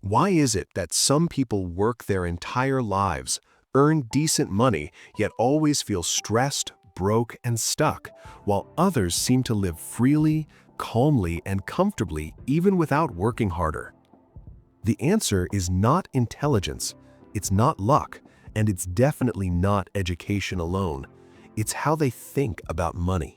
Why is it that some people work their entire lives, earn decent money, yet always feel stressed, broke, and stuck, while others seem to live freely, calmly, and comfortably even without working harder? The answer is not intelligence, it's not luck, and it's definitely not education alone. It's how they think about money.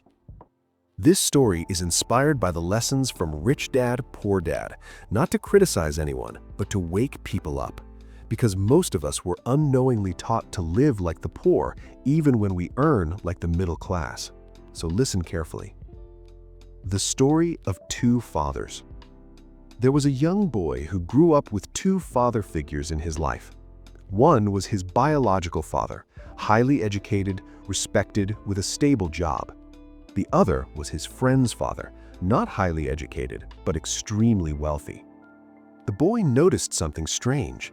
This story is inspired by the lessons from Rich Dad, Poor Dad, not to criticize anyone, but to wake people up. Because most of us were unknowingly taught to live like the poor, even when we earn like the middle class. So listen carefully. The story of two fathers. There was a young boy who grew up with two father figures in his life. One was his biological father, highly educated, respected, with a stable job. The other was his friend's father, not highly educated, but extremely wealthy. The boy noticed something strange.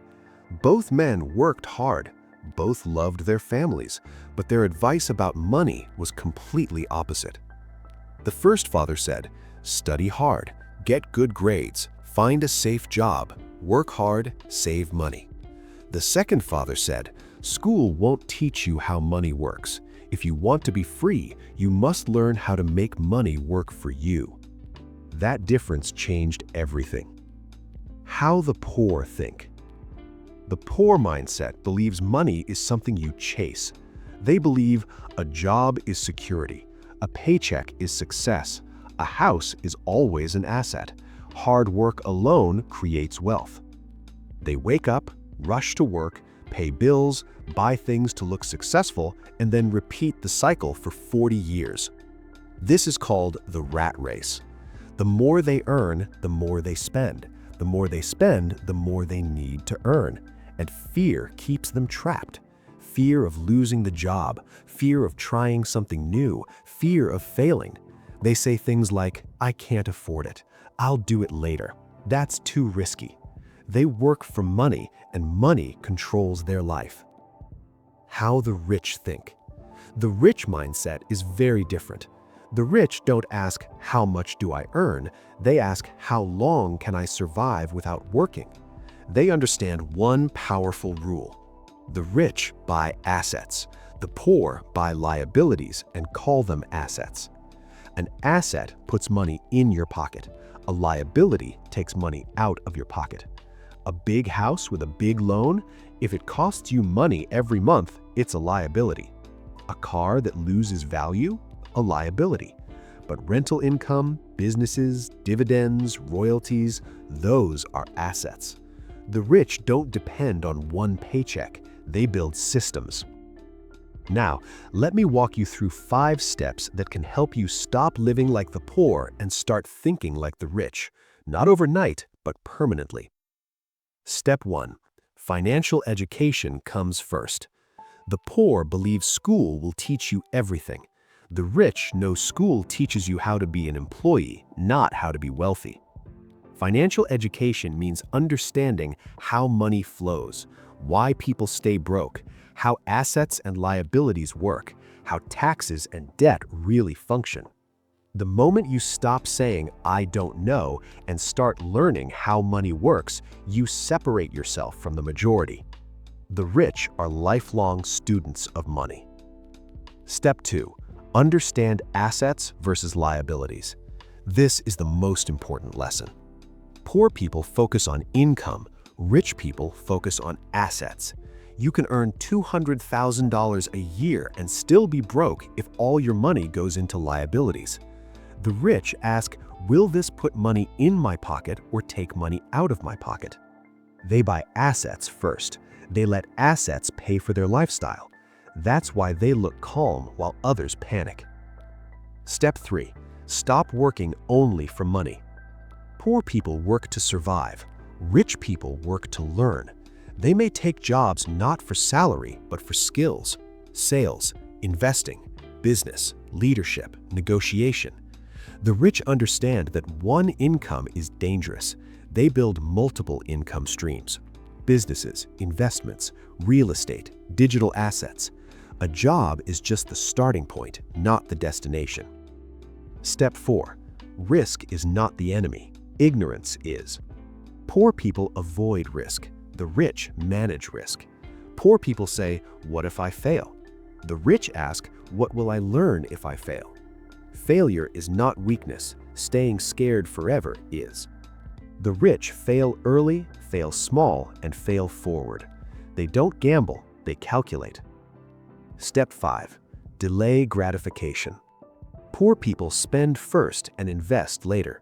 Both men worked hard, both loved their families, but their advice about money was completely opposite. The first father said, "Study hard, get good grades, find a safe job, work hard, save money." The second father said, "School won't teach you how money works. If you want to be free, you must learn how to make money work for you." That difference changed everything. How the poor think. The poor mindset believes money is something you chase. They believe a job is security, a paycheck is success, a house is always an asset. Hard work alone creates wealth. They wake up, rush to work, pay bills, buy things to look successful, and then repeat the cycle for 40 years. This is called the rat race. The more they earn, the more they spend. The more they spend, the more they need to earn. And fear keeps them trapped. Fear of losing the job, fear of trying something new, fear of failing. They say things like, "I can't afford it. I'll do it later. That's too risky." They work for money, and money controls their life. How the rich think. The rich mindset is very different. The rich don't ask, "How much do I earn?" They ask, "How long can I survive without working?" They understand one powerful rule. The rich buy assets. The poor buy liabilities and call them assets. An asset puts money in your pocket. A liability takes money out of your pocket. A big house with a big loan, if it costs you money every month, it's a liability. A car that loses value, a liability. But rental income, businesses, dividends, royalties, those are assets. The rich don't depend on one paycheck, they build systems. Now, let me walk you through 5 steps that can help you stop living like the poor and start thinking like the rich, not overnight, but permanently. Step 1. Financial education comes first. The poor believe school will teach you everything. The rich know school teaches you how to be an employee, not how to be wealthy. Financial education means understanding how money flows, why people stay broke, how assets and liabilities work, how taxes and debt really function. The moment you stop saying, "I don't know," and start learning how money works, you separate yourself from the majority. The rich are lifelong students of money. Step 2. Understand assets versus liabilities. This is the most important lesson. Poor people focus on income, rich people focus on assets. You can earn $200,000 a year and still be broke if all your money goes into liabilities. The rich ask, "Will this put money in my pocket or take money out of my pocket?" They buy assets first. They let assets pay for their lifestyle. That's why they look calm while others panic. Step 3. Stop working only for money. Poor people work to survive. Rich people work to learn. They may take jobs not for salary, but for skills, sales, investing, business, leadership, negotiation. The rich understand that one income is dangerous. They build multiple income streams: businesses, investments, real estate, digital assets. A job is just the starting point, not the destination. Step 4. Risk is not the enemy. Ignorance is. Poor people avoid risk. The rich manage risk. Poor people say, "What if I fail?" The rich ask, "What will I learn if I fail?" Failure is not weakness. Staying scared forever is. The rich fail early, fail small, and fail forward. They don't gamble, they calculate. Step 5. Delay gratification. Poor people spend first and invest later.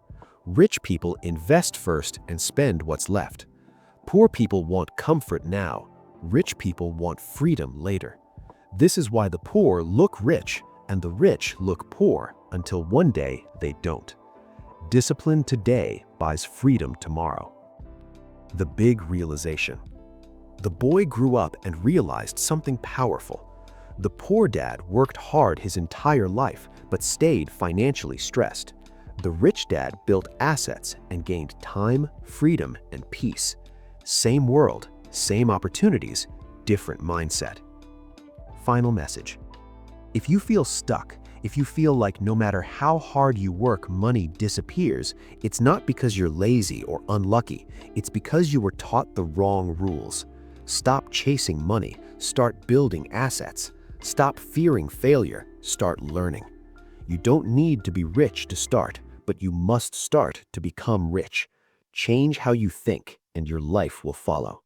Rich people invest first and spend what's left. Poor people want comfort now. Rich people want freedom later. This is why the poor look rich and the rich look poor until one day they don't. Discipline today buys freedom tomorrow. The big realization. The boy grew up and realized something powerful. The poor dad worked hard his entire life but stayed financially stressed. The rich dad built assets and gained time, freedom, and peace. Same world, same opportunities, different mindset. Final message. If you feel stuck, if you feel like no matter how hard you work, money disappears, it's not because you're lazy or unlucky. It's because you were taught the wrong rules. Stop chasing money. Start building assets. Stop fearing failure. Start learning. You don't need to be rich to start, but you must start to become rich. Change how you think, and your life will follow.